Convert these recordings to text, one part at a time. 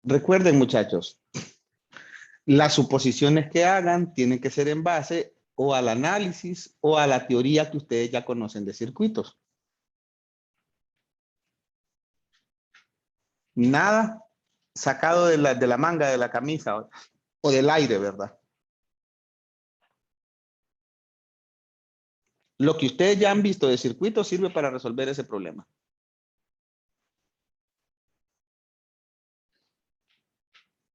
Recuerden, muchachos, las suposiciones que hagan tienen que ser en base o al análisis o a la teoría que ustedes ya conocen de circuitos. Nada sacado de la manga de la camisa o del aire, ¿verdad? Lo que ustedes ya han visto de circuitos sirve para resolver ese problema.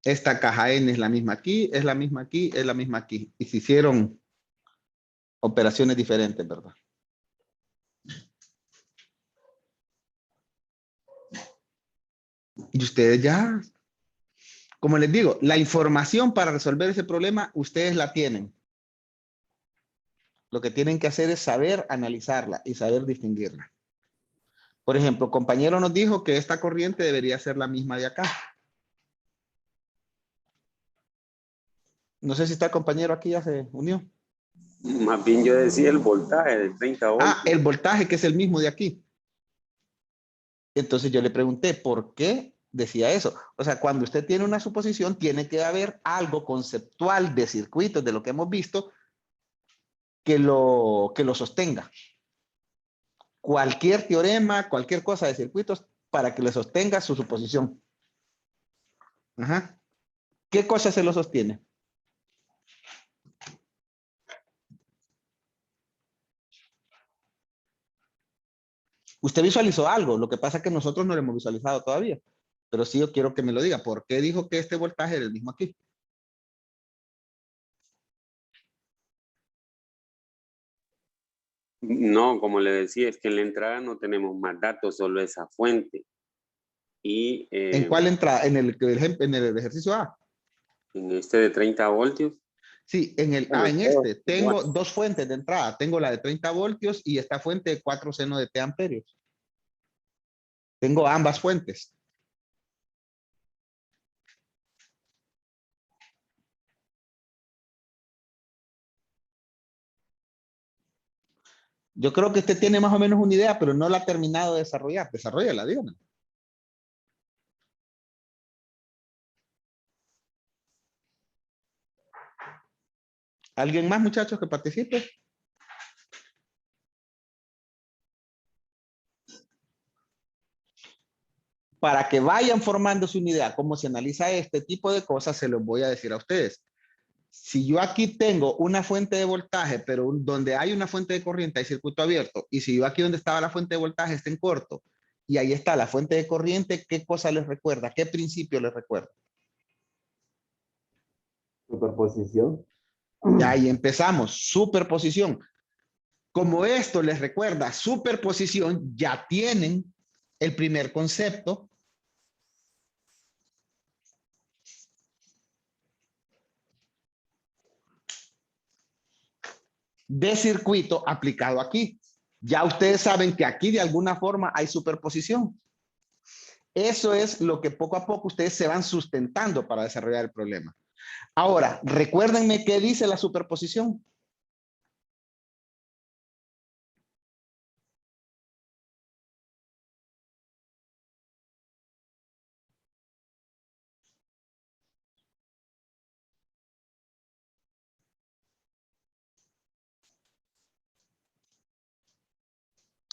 Esta caja N es la misma aquí, es la misma aquí, es la misma aquí. Y se hicieron operaciones diferentes, ¿verdad? Y ustedes ya, como les digo, la información para resolver ese problema, ustedes la tienen. Lo que tienen que hacer es saber analizarla y saber distinguirla. Por ejemplo, compañero nos dijo que esta corriente debería ser la misma de acá. No sé si está el compañero aquí, ya se unió. Más bien yo decía el voltaje de 30 voltios. Ah, el voltaje que es el mismo de aquí. Entonces yo le pregunté, ¿por qué decía eso? O sea, cuando usted tiene una suposición, tiene que haber algo conceptual de circuitos, de lo que hemos visto, que lo sostenga. Cualquier teorema, cualquier cosa de circuitos, para que le sostenga su suposición. Ajá. ¿Qué cosa se lo sostiene? Usted visualizó algo, lo que pasa es que nosotros no lo hemos visualizado todavía. Pero sí yo quiero que me lo diga. ¿Por qué dijo que este voltaje era el mismo aquí? No, como le decía, es que en la entrada no tenemos más datos, solo esa fuente. Y ¿En cuál entrada? ¿En el ejercicio A? en este de 30 voltios, Sí, bueno, en todo este igual. tengo dos fuentes de entrada. Tengo la de 30 voltios y esta fuente de 4 seno de T amperios. Tengo ambas fuentes. Yo creo que usted tiene más o menos una idea, pero no la ha terminado de desarrollar. Desarrolla, dígame. ¿Alguien más, muchachos, que participe? Para que vayan formándose una idea cómo se analiza este tipo de cosas, se los voy a decir a ustedes. Si yo aquí tengo una fuente de voltaje, pero donde hay una fuente de corriente hay circuito abierto, y si yo aquí donde estaba la fuente de voltaje está en corto, y ahí está la fuente de corriente, ¿qué cosa les recuerda? ¿Qué principio les recuerda? Superposición. Ya ahí empezamos, superposición. Como esto les recuerda superposición, ya tienen el primer concepto de circuito aplicado aquí. Ya ustedes saben que aquí de alguna forma hay superposición. Eso es lo que poco a poco ustedes se van sustentando para desarrollar el problema. Ahora, recuérdenme qué dice la superposición.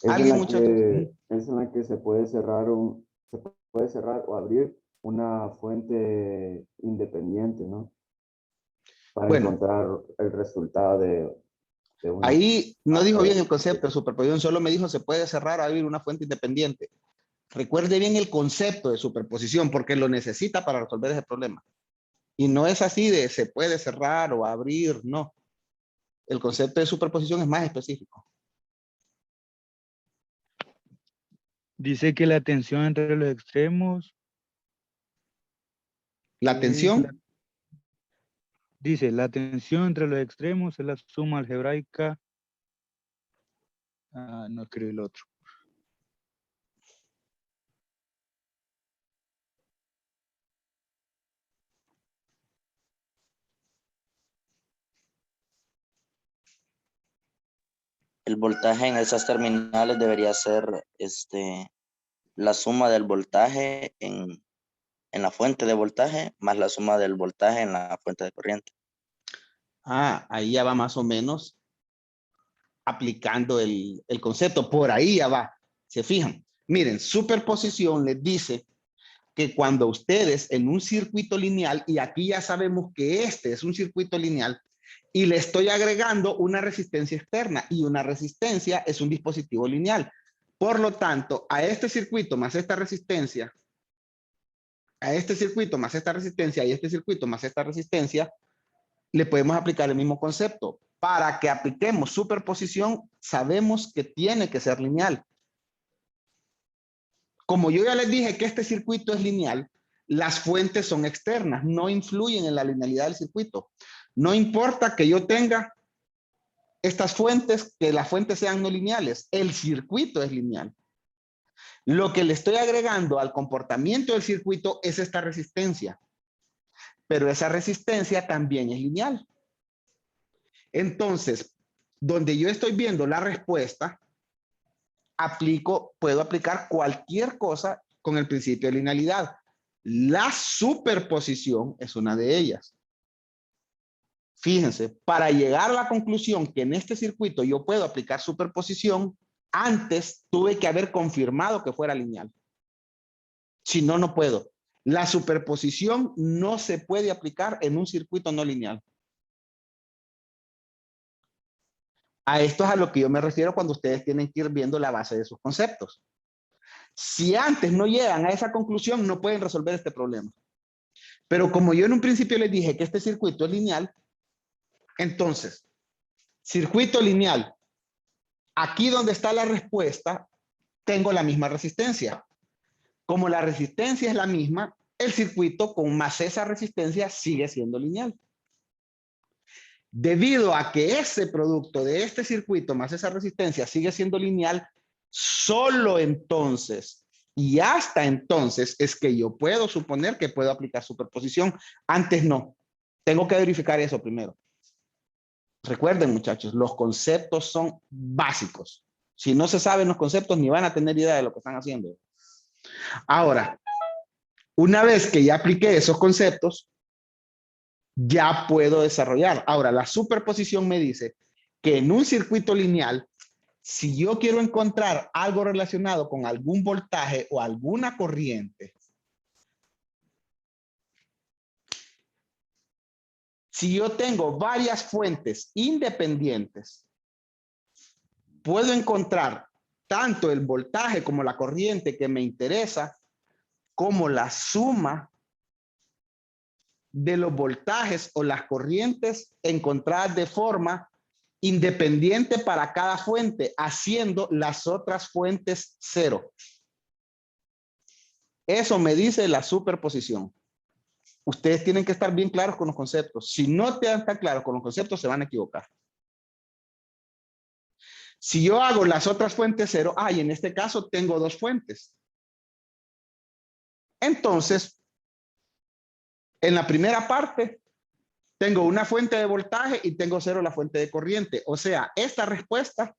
¿Alguien, muchachos? Es en la que se puede cerrar o abrir una fuente independiente, ¿no? Para Bueno, encontrar el resultado de una ahí no dijo parte bien del el concepto circuito. de superposición, solo me dijo se puede cerrar o abrir una fuente independiente. Recuerde bien el concepto de superposición porque lo necesita para resolver ese problema. Y no es así de se puede cerrar o abrir, no. El concepto de superposición es más específico. Dice que la tensión entre los extremos La es tensión, dice, la tensión entre los extremos es la suma algebraica. No escribí el otro. El voltaje en esas terminales debería ser la suma del voltaje en en la fuente de voltaje más la suma del voltaje en la fuente de corriente. Ah, ahí ya va más o menos aplicando el concepto. Por ahí ya va. ¿Se fijan? Miren, superposición les dice que cuando ustedes en un circuito lineal, y aquí ya sabemos que este es un circuito lineal, y le estoy agregando una resistencia externa, y una resistencia es un dispositivo lineal. Por lo tanto, a este circuito más esta resistencia, a este circuito más esta resistencia, y este circuito más esta resistencia, le podemos aplicar el mismo concepto. Para que apliquemos superposición, sabemos que tiene que ser lineal. Como yo ya les dije que este circuito es lineal, las fuentes son externas, no influyen en la linealidad del circuito. No importa que yo tenga estas fuentes, que las fuentes sean no lineales, el circuito es lineal. Lo que le estoy agregando al comportamiento del circuito es esta resistencia, pero esa resistencia también es lineal. Entonces, donde yo estoy viendo la respuesta, puedo aplicar cualquier cosa con el principio de linealidad. La superposición es una de ellas. Fíjense, para llegar a la conclusión que en este circuito yo puedo aplicar superposición, antes tuve que haber confirmado que fuera lineal. Si no, no puedo. La superposición no se puede aplicar en un circuito no lineal. A esto es a lo que yo me refiero cuando ustedes tienen que ir viendo la base de sus conceptos. Si antes no llegan a esa conclusión, no pueden resolver este problema. Pero como yo en un principio les dije que este circuito es lineal, entonces, circuito lineal, aquí donde está la respuesta, tengo la misma resistencia. Como la resistencia es la misma, el circuito con más esa resistencia sigue siendo lineal. Debido a que ese producto de este circuito más esa resistencia sigue siendo lineal, solo entonces y hasta entonces es que yo puedo suponer que puedo aplicar superposición. Antes no. Tengo que verificar eso primero. Recuerden, muchachos, los conceptos son básicos. Si no se saben los conceptos, ni van a tener idea de lo que están haciendo. Ahora, una vez que ya apliqué esos conceptos, ya puedo desarrollar. Ahora, la superposición me dice que en un circuito lineal, si yo quiero encontrar algo relacionado con algún voltaje o alguna corriente, si yo tengo varias fuentes independientes, puedo encontrar tanto el voltaje como la corriente que me interesa, como la suma de los voltajes o las corrientes encontradas de forma independiente para cada fuente, haciendo las otras fuentes cero. Eso me dice la superposición. Ustedes tienen que estar bien claros con los conceptos. Si no están claros con los conceptos, se van a equivocar. Si yo hago las otras fuentes cero, y en este caso tengo dos fuentes. Entonces, en la primera parte, tengo una fuente de voltaje y tengo cero la fuente de corriente. O sea, esta respuesta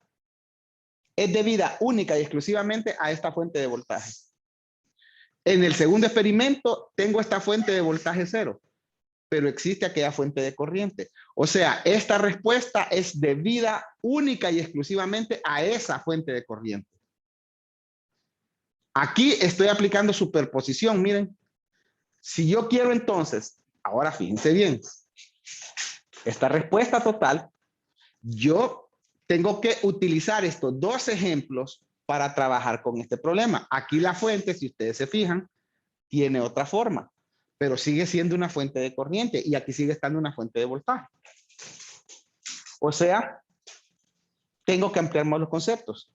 es debida única y exclusivamente a esta fuente de voltaje. En el segundo experimento, tengo esta fuente de voltaje cero, pero existe aquella fuente de corriente. O sea, esta respuesta es debida única y exclusivamente a esa fuente de corriente. Aquí estoy aplicando superposición, miren. Si yo quiero entonces, ahora fíjense bien, esta respuesta total, yo tengo que utilizar estos dos ejemplos para trabajar con este problema. Aquí la fuente, si ustedes se fijan, tiene otra forma, pero sigue siendo una fuente de corriente y aquí sigue estando una fuente de voltaje. O sea, tengo que ampliar más los conceptos.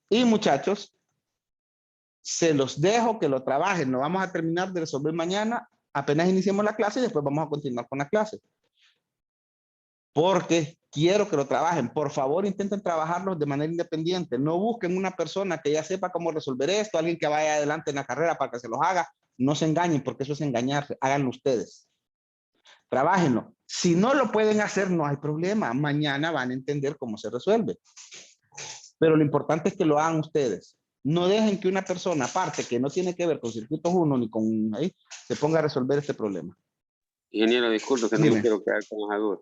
Y muchachos, se los dejo que lo trabajen. No vamos a terminar de resolver mañana, apenas iniciemos la clase y después vamos a continuar con la clase. Porque quiero que lo trabajen. Por favor, intenten trabajarlos de manera independiente. No busquen una persona que ya sepa cómo resolver esto, alguien que vaya adelante en la carrera para que se los haga. No se engañen porque eso es engañarse. Háganlo ustedes. Trabájenlo. Si no lo pueden hacer, no hay problema. Mañana van a entender cómo se resuelve. Pero lo importante es que lo hagan ustedes. No dejen que una persona, aparte que no tiene que ver con circuitos 1 ni con ahí, se ponga a resolver este problema. Ingeniero, disculpe que no Dime. me quiero quedar con esa duda.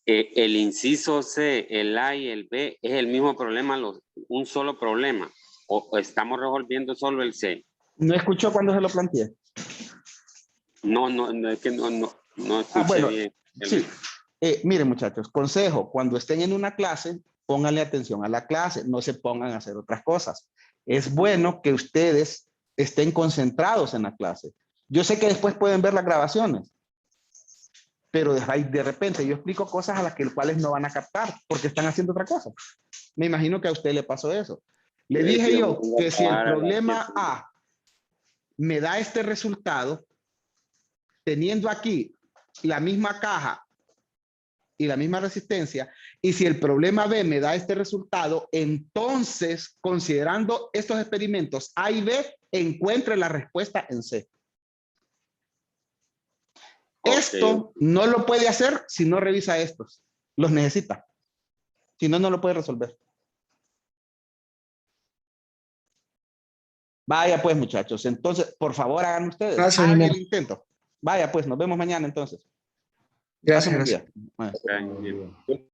El inciso C, el A y el B, ¿es el mismo problema, un solo problema? ¿O estamos resolviendo solo el C? ¿No escuchó cuando se lo planteé? No, es que no escuché Bueno, bien. sí. Miren, muchachos, consejo, cuando estén en una clase, pónganle atención a la clase, no se pongan a hacer otras cosas. Es bueno que ustedes estén concentrados en la clase. Yo sé que después pueden ver las grabaciones, pero de repente yo explico cosas a las cuales no van a captar porque están haciendo otra cosa. Me imagino que a usted le pasó eso. Le dije yo que si el problema A me da este resultado, teniendo aquí la misma caja y la misma resistencia, y si el problema B me da este resultado, entonces, considerando estos experimentos A y B, encuentre la respuesta en C. Esto no lo puede hacer si no revisa estos. Los necesita. Si no, no lo puede resolver. Vaya pues, muchachos. Entonces, por favor, hagan ustedes. Gracias, Hagan ingeniero. el intento. Vaya pues, nos vemos mañana entonces. Gracias, Pasen buen gracias. día. Vaya. Ingeniero.